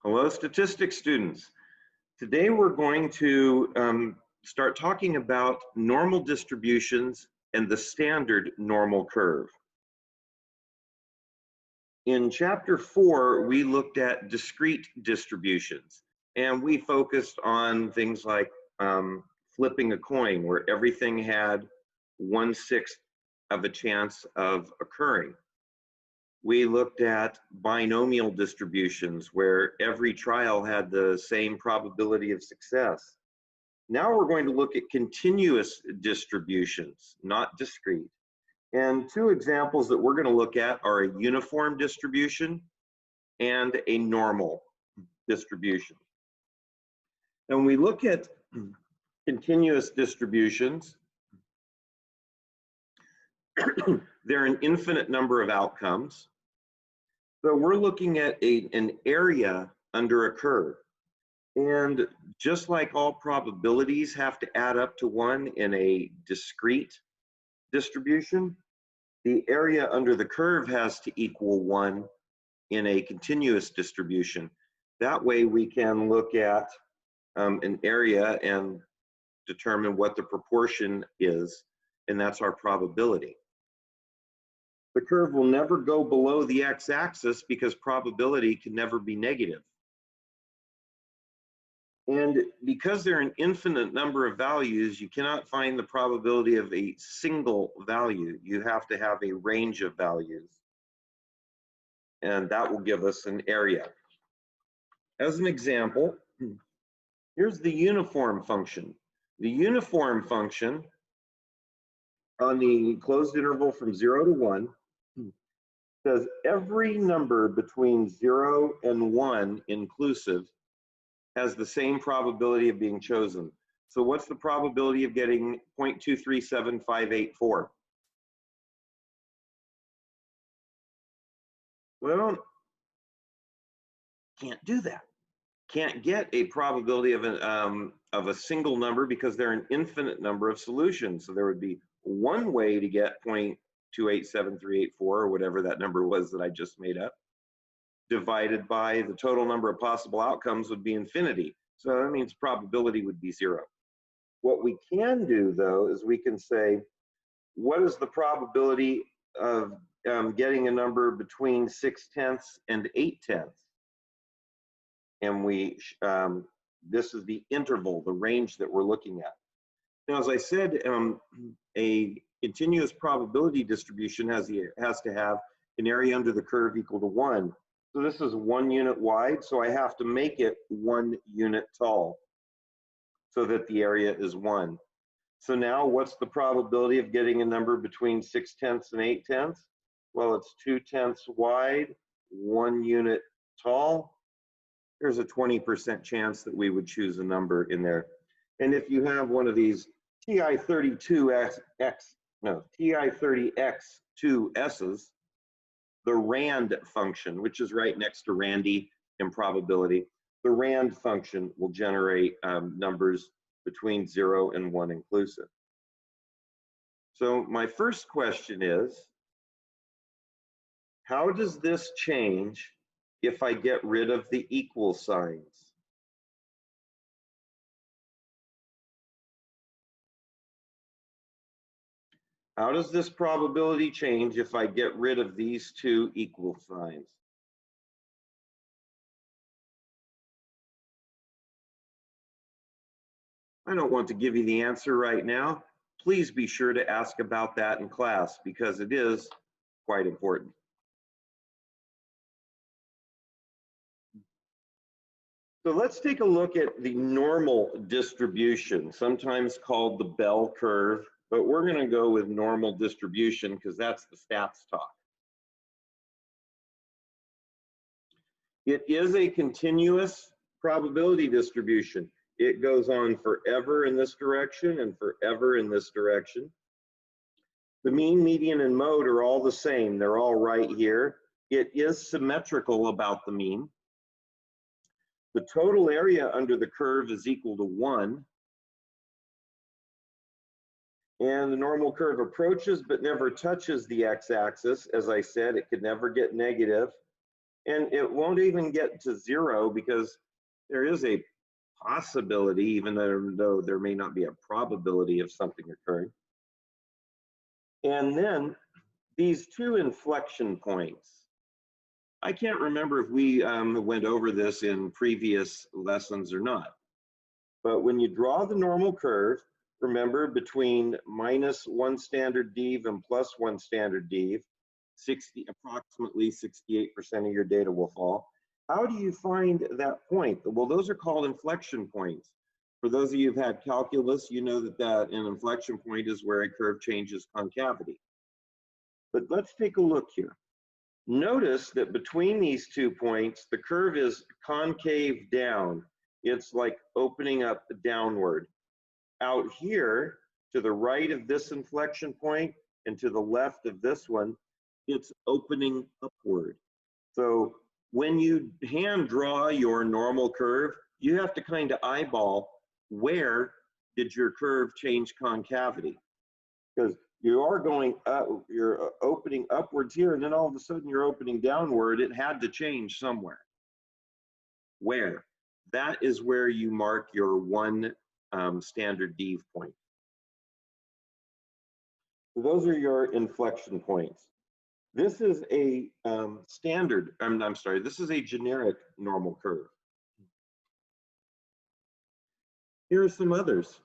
Hello, statistics students. Today we're going to start talking about normal distributions and the standard normal curve. In chapter 4, we looked at discrete distributions, and we focused on things like flipping a coin, where everything had 1/6 of a chance of occurring. We looked at binomial distributions where every trial had the same probability of success. Now we're going to look at continuous distributions, not discrete. And two examples that we're going to look at are a uniform distribution and a normal distribution. And when we look at continuous distributions, there are an infinite number of outcomes. So we're looking at an area under a curve. And just like all probabilities have to add up to 1 in a discrete distribution, the area under the curve has to equal 1 in a continuous distribution. That way we can look at an area and determine what the proportion is, and that's our probability. The curve will never go below the x-axis because probability can never be negative. And because there are an infinite number of values, you cannot find the probability of a single value. You have to have a range of values. And that will give us an area. As an example, here's the uniform function. The uniform function on the closed interval from 0 to 1 says every number between 0 and 1 inclusive has the same probability of being chosen. So what's the probability of getting 0.237584? Well, can't do that. Can't get a probability of a single number because there are an infinite number of solutions. So there would be one way to get 0.287384 or whatever that number was that I just made up, divided by the total number of possible outcomes would be infinity. So that means probability would be 0. What we can do though is we can say, what is the probability of getting a number between 6/10 and 8/10? And this is the interval, the range that we're looking at. Now, as I said, a continuous probability distribution has to have an area under the curve equal to 1. So this is 1 unit wide, so I have to make it 1 unit tall so that the area is 1. So now what's the probability of getting a number between 6/10 and 8/10? Well, it's 2/10 wide, 1 unit tall. There's a 20% chance that we would choose a number in there. And if you have one of these TI30X2S's, the RAND function, which is right next to Randy in probability, the RAND function will generate numbers between 0 and 1 inclusive. So my first question is, how does this change if I get rid of the equal signs? How does this probability change if I get rid of these two equal signs? I don't want to give you the answer right now. Please be sure to ask about that in class because it is quite important. So let's take a look at the normal distribution, sometimes called the bell curve, but we're going to go with normal distribution because that's the stats talk. It is a continuous probability distribution. It goes on forever in this direction and forever in this direction. The mean, median, and mode are all the same. They're all right here. It is symmetrical about the mean. The total area under the curve is equal to 1. And the normal curve approaches but never touches the x-axis. As I said, it could never get negative. And it won't even get to 0 because there is a possibility, even though there may not be a probability of something occurring. And then these two inflection points. I can't remember if we went over this in previous lessons or not. But when you draw the normal curve, remember between -1 standard dev and +1 standard dev, approximately 68% of your data will fall. How do you find that point? Well, those are called inflection points. For those of you who've had calculus, you know that an inflection point is where a curve changes concavity. But let's take a look here. Notice that between these 2 points, the curve is concave down. It's like opening up downward. Out here, to the right of this inflection point and to the left of this one, it's opening upward. So when you hand draw your normal curve, you have to kind of eyeball where did your curve change concavity. Because you are going up, you're opening upwards here, and then all of a sudden you're opening downward. It had to change somewhere. Where? That is where you mark your 1 standard dev point. So those are your inflection points. This is a standard, I'm sorry, this is a generic normal curve. Here are some others.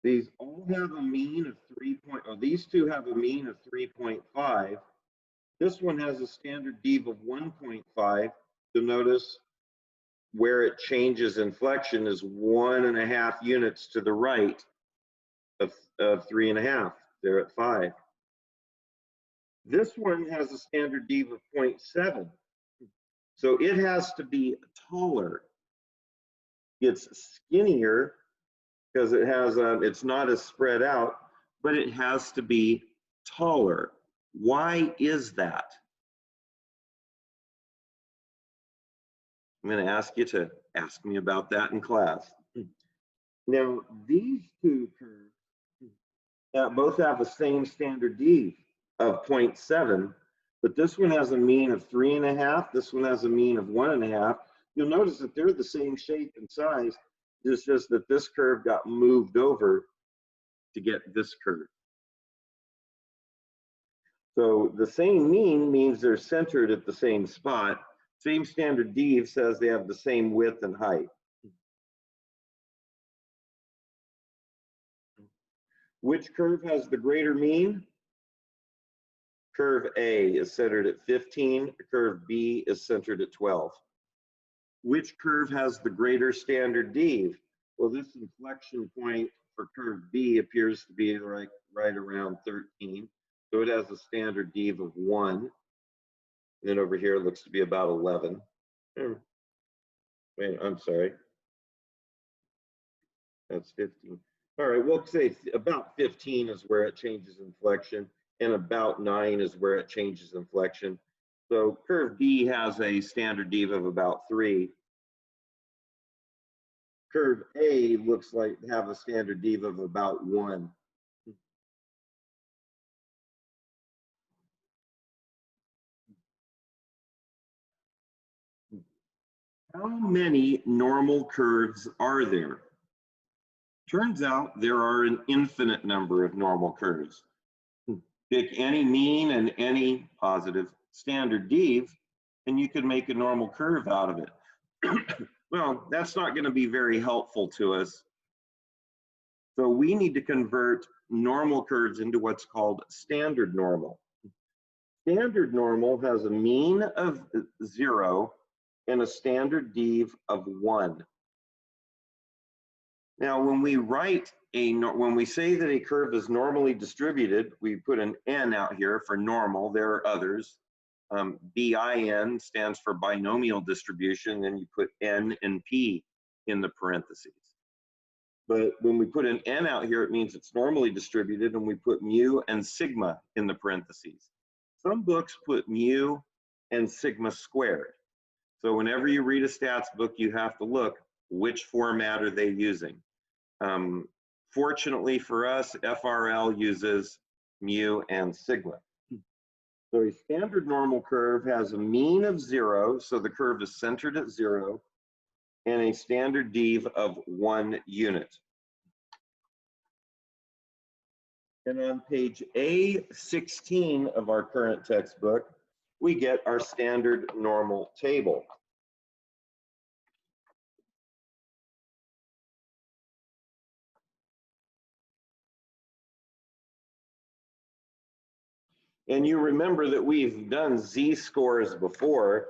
These all have a mean of 3. These two have a mean of 3.5. This one has a standard dev of 1.5. You'll notice where it changes inflection is 1.5 units to the right of 3.5. They're at 5. This one has a standard dev of 0.7. So it has to be taller. It's skinnier because it has it's not as spread out, but it has to be taller. Why is that? I'm going to ask you to ask me about that in class. Now, these two curves both have the same standard dev of 0.7, but this one has a mean of 3.5. This one has a mean of 1.5. You'll notice that they're the same shape and size. It's just that this curve got moved over to get this curve. So the same mean means they're centered at the same spot. Same standard dev says they have the same width and height. Which curve has the greater mean? Curve A is centered at 15. Curve B is centered at 12. Which curve has the greater standard dev? Well, this inflection point for curve B appears to be right around 13. So it has a standard dev of 1. And then over here it looks to be about 11. Wait, I'm sorry. That's 15. All right, we'll say about 15 is where it changes inflection, and about 9 is where it changes inflection. So curve B has a standard dev of about 3. Curve A looks like have a standard dev of about 1. How many normal curves are there? Turns out there are an infinite number of normal curves. Pick any mean and any positive standard dev, and you can make a normal curve out of it. Well, that's not going to be very helpful to us. So we need to convert normal curves into what's called standard normal. Standard normal has a mean of 0 and a standard dev of 1. Now, when we when we say that a curve is normally distributed, we put an N out here for normal. There are others. BIN stands for binomial distribution, and you put N and P in the parentheses. But when we put an N out here, it means it's normally distributed, and we put mu and sigma in the parentheses. Some books put mu and sigma squared. So whenever you read a stats book, you have to look which format are they using. Fortunately for us, FRL uses mu and sigma. So a standard normal curve has a mean of 0, so the curve is centered at 0, and a standard dev of 1 unit. And on page A16 of our current textbook, we get our standard normal table. And you remember that we've done z-scores before.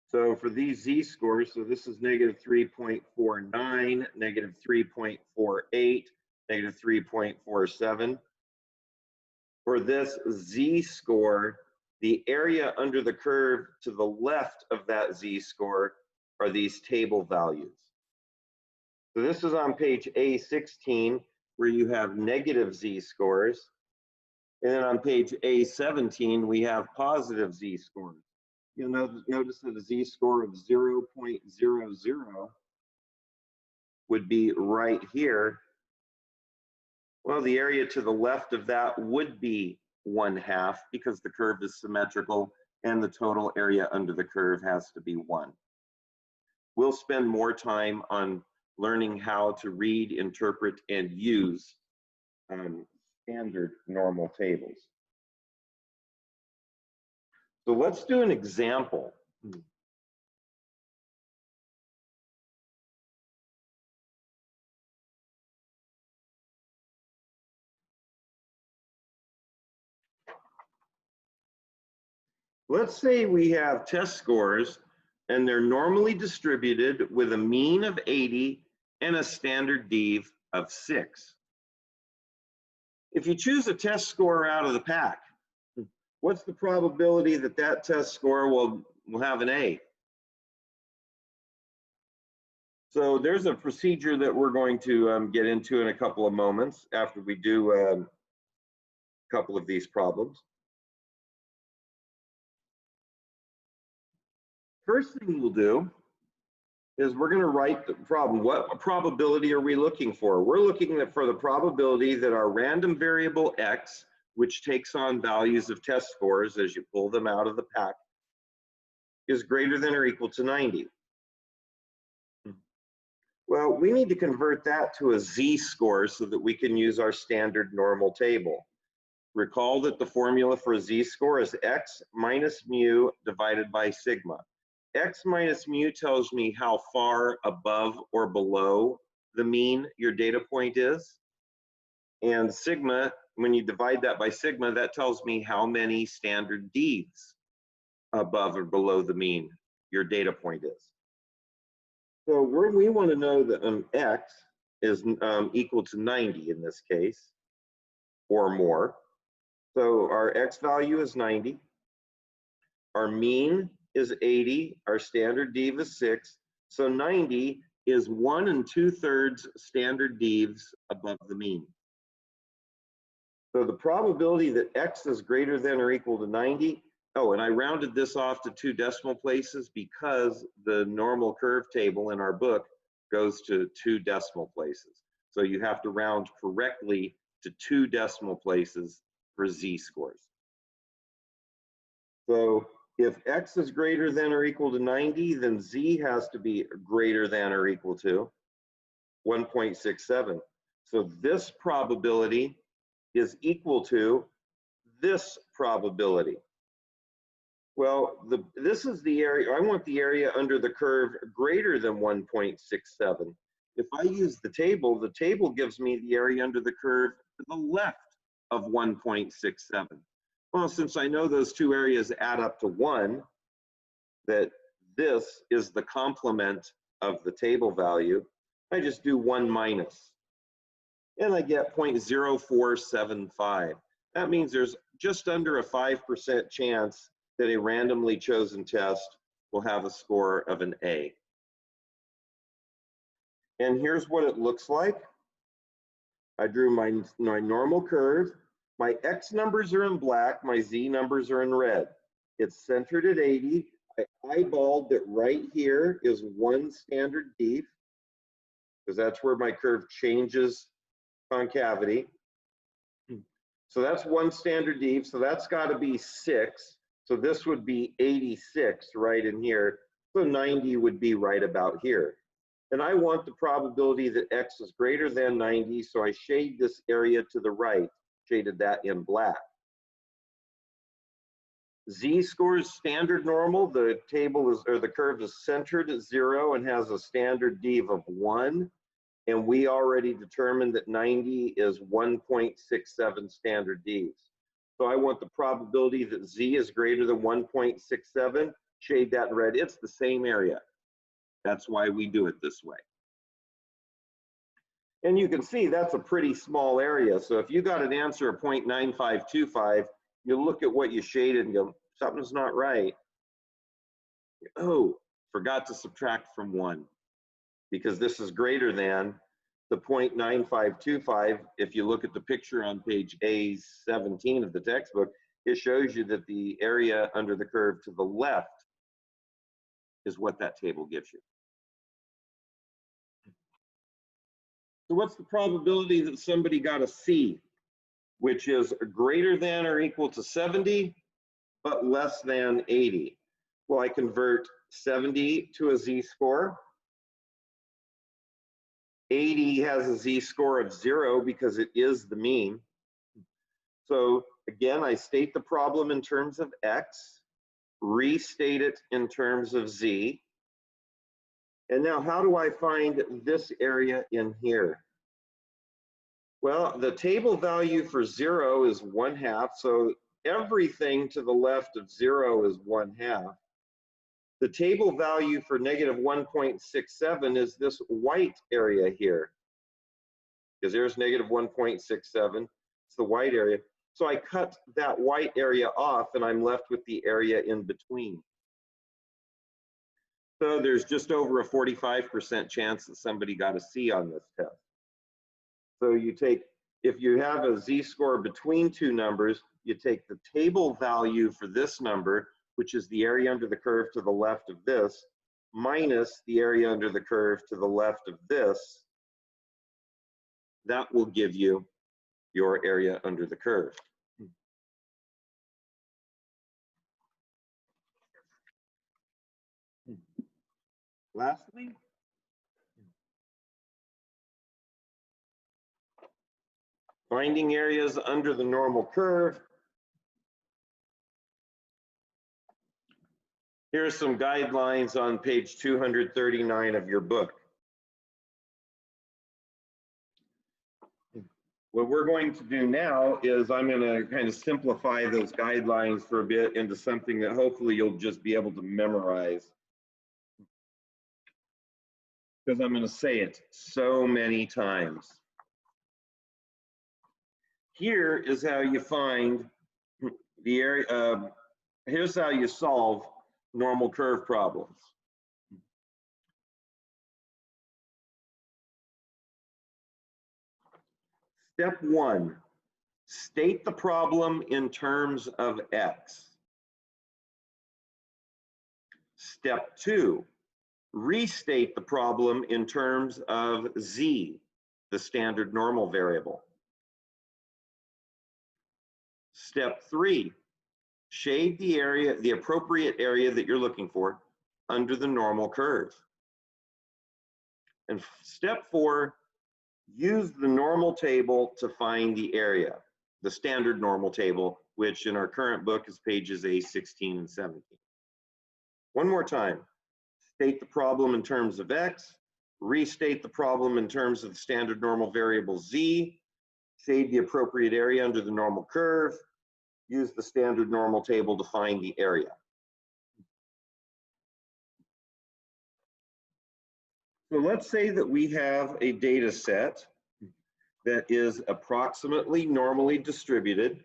So for these z-scores, so this is negative 3.49, negative 3.48, negative 3.47. For this z-score, the area under the curve to the left of that z-score are these table values. So this is on page A16, where you have negative z-scores. And then on page A17, we have positive z-scores. You'll notice that a z-score of 0.00 would be right here. Well, the area to the left of that would be 1/2 because the curve is symmetrical and the total area under the curve has to be 1. We'll spend more time on learning how to read, interpret, and use standard normal tables. So let's do an example. Let's say we have test scores and they're normally distributed with a mean of 80 and a standard dev of 6. If you choose a test score out of the pack, what's the probability that that test score will have an A? So there's a procedure that we're going to get into in a couple of moments after we do a couple of these problems. First thing we'll do is we're going to write the problem. What probability are we looking for? We're looking for the probability that our random variable x, which takes on values of test scores as you pull them out of the pack, is greater than or equal to 90. Well, we need to convert that to a z-score so that we can use our standard normal table. Recall that the formula for a z-score is x minus mu divided by sigma. X minus mu tells me how far above or below the mean your data point is. And sigma, when you divide that by sigma, that tells me how many standard devs above or below the mean your data point is. So we want to know that x is equal to 90 in this case, or more. So our x value is 90. Our mean is 80. Our standard dev is 6. So 90 is 1 2/3 standard devs above the mean. So the probability that x is greater than or equal to 90, oh, and I rounded this off to 2 decimal places because the normal curve table in our book goes to 2 decimal places. So you have to round correctly to 2 decimal places for z-scores. So if x is greater than or equal to 90, then z has to be greater than or equal to 1.67. So this probability is equal to this probability. Well, this is the area. I want the area under the curve greater than 1.67. If I use the table gives me the area under the curve to the left of 1.67. Well, since I know those two areas add up to 1, that this is the complement of the table value, I just do 1 minus. And I get 0.0475. That means there's just under a 5% chance that a randomly chosen test will have a score of an A. And here's what it looks like. I drew my normal curve. My x numbers are in black, my z numbers are in red. It's centered at 80. I eyeballed that right here is 1 standard dev, because that's where my curve changes concavity. So that's 1 standard dev, so that's got to be 6. So this would be 86 right in here. So 90 would be right about here. And I want the probability that X is greater than 90, so I shade this area to the right, shaded that in black. Z-scores standard normal. The table is, or the curve is centered at 0 and has a standard dev of 1. And we already determined that 90 is 1.67 standard devs. So I want the probability that Z is greater than 1.67, shade that in red. It's the same area. That's why we do it this way. And you can see that's a pretty small area. So if you got an answer of 0.9525, you look at what you shaded and go, something's not right. Oh, forgot to subtract from 1, because this is greater than the 0.9525. If you look at the picture on page A17 of the textbook, it shows you that the area under the curve to the left is what that table gives you. So what's the probability that somebody got a C, which is greater than or equal to 70, but less than 80? Well, I convert 70 to a Z-score. 80 has a Z-score of 0 because it is the mean. So again, I state the problem in terms of X, restate it in terms of Z. And now how do I find this area in here? Well, the table value for 0 is 1/2, so everything to the left of 0 is 1/2. The table value for negative 1.67 is this white area here, because there's negative 1.67, it's the white area. So I cut that white area off and I'm left with the area in between. So there's just over a 45% chance that somebody got a C on this test. So you take, if you have a Z-score between two numbers, you take the table value for this number, which is the area under the curve to the left of this, minus the area under the curve to the left of this. That will give you your area under the curve. Lastly, finding areas under the normal curve. Here are some guidelines on page 239 of your book. What we're going to do now is I'm going to kind of simplify those guidelines for a bit into something that hopefully you'll just be able to memorize, because I'm going to say it so many times. Here is how you find the area, here's how you solve normal curve problems. Step 1, state the problem in terms of X. Step 2, restate the problem in terms of Z, the standard normal variable. Step 3, shade the area, the appropriate area that you're looking for under the normal curve. And step 4, use the normal table to find the area, the standard normal table, which in our current book is pages A16 and 17. One more time, state the problem in terms of X, restate the problem in terms of the standard normal variable Z, shade the appropriate area under the normal curve, use the standard normal table to find the area. So let's say that we have a data set that is approximately normally distributed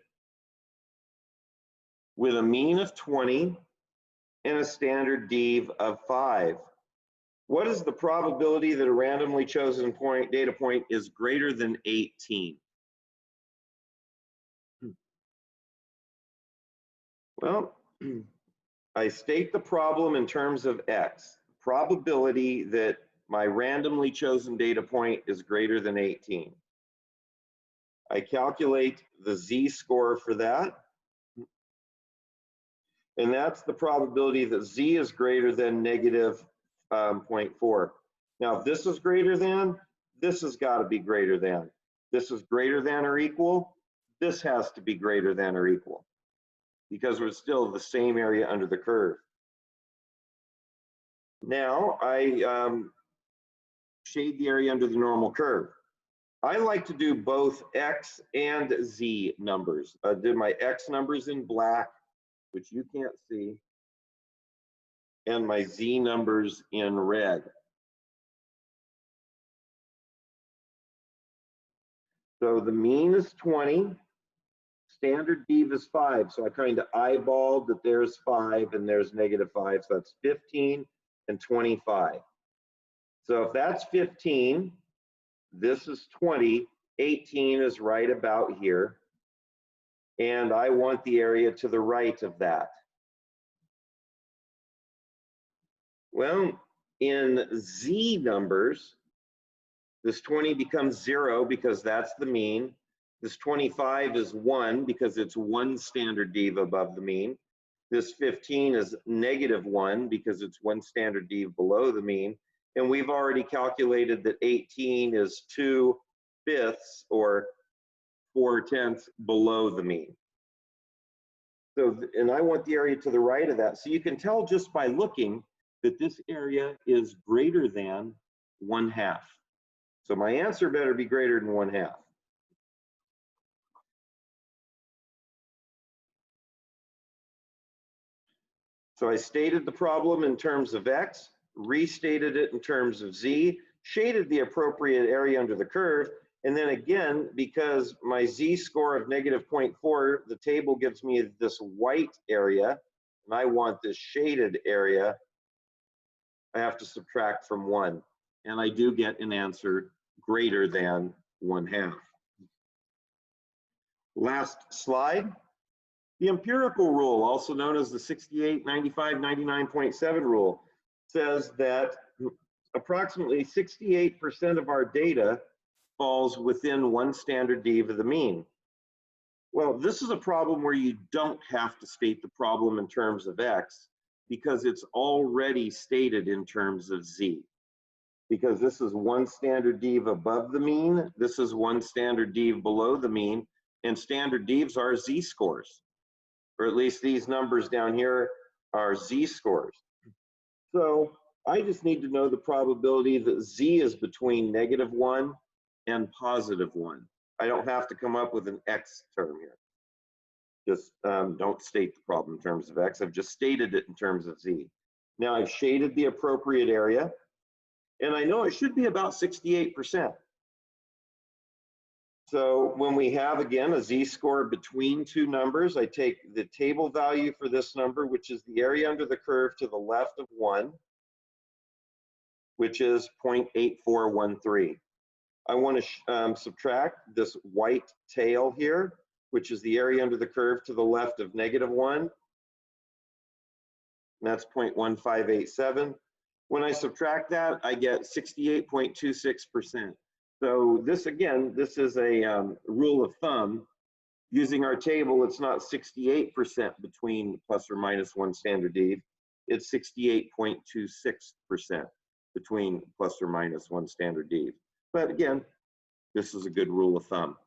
with a mean of 20 and a standard dev of 5. What is the probability that a randomly chosen data point is greater than 18? Well, I state the problem in terms of X. Probability that my randomly chosen data point is greater than 18. I calculate the Z-score for that. And that's the probability that z is greater than negative 0.4. Now, if this is greater than, this has got to be greater than. This is greater than or equal. This has to be greater than or equal, because we're still the same area under the curve. Now, I shade the area under the normal curve. I like to do both x and z numbers. I did my x numbers in black, which you can't see, and my z numbers in red. So the mean is 20, standard dev is 5. So I kind of eyeballed that there's 5 and there's negative 5. So that's 15 and 25. So if that's 15, this is 20, 18 is right about here. And I want the area to the right of that. Well, in z numbers, this 20 becomes 0 because that's the mean. This 25 is 1 because it's 1 standard dev above the mean. This 15 is negative 1 because it's 1 standard dev below the mean. And we've already calculated that 18 is 2/5 or 4/10 below the mean. So, and I want the area to the right of that. So you can tell just by looking that this area is greater than 1/2. So my answer better be greater than 1/2. So I stated the problem in terms of x, restated it in terms of z, shaded the appropriate area under the curve, and then again, because my z-score of negative 0.4, the table gives me this white area, and I want this shaded area, I have to subtract from 1. And I do get an answer greater than 1/2. Last slide. The empirical rule, also known as the 68, 95, 99.7 rule, says that approximately 68% of our data falls within 1 standard dev of the mean. Well, this is a problem where you don't have to state the problem in terms of x because it's already stated in terms of z. Because this is 1 standard dev above the mean, this is 1 standard dev below the mean, and standard devs are z-scores. Or at least these numbers down here are z-scores. So I just need to know the probability that z is between -1 and +1. I don't have to come up with an x term here. Just don't state the problem in terms of x. I've just stated it in terms of z. Now I've shaded the appropriate area, and I know it should be about 68%. So when we have, again, a z-score between two numbers, I take the table value for this number, which is the area under the curve to the left of 1, which is 0.8413. I want to subtract this white tail here, which is the area under the curve to the left of -1. And that's 0.1587. When I subtract that, I get 68.26%. So this, again, this is a rule of thumb. Using our table, it's not 68% between ±1 standard dev. It's 68.26% between ±1 standard dev. But again, this is a good rule of thumb.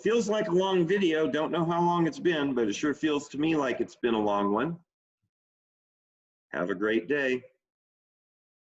Feels like a long video. Don't know how long it's been, but it sure feels to me like it's been a long one. Have a great day.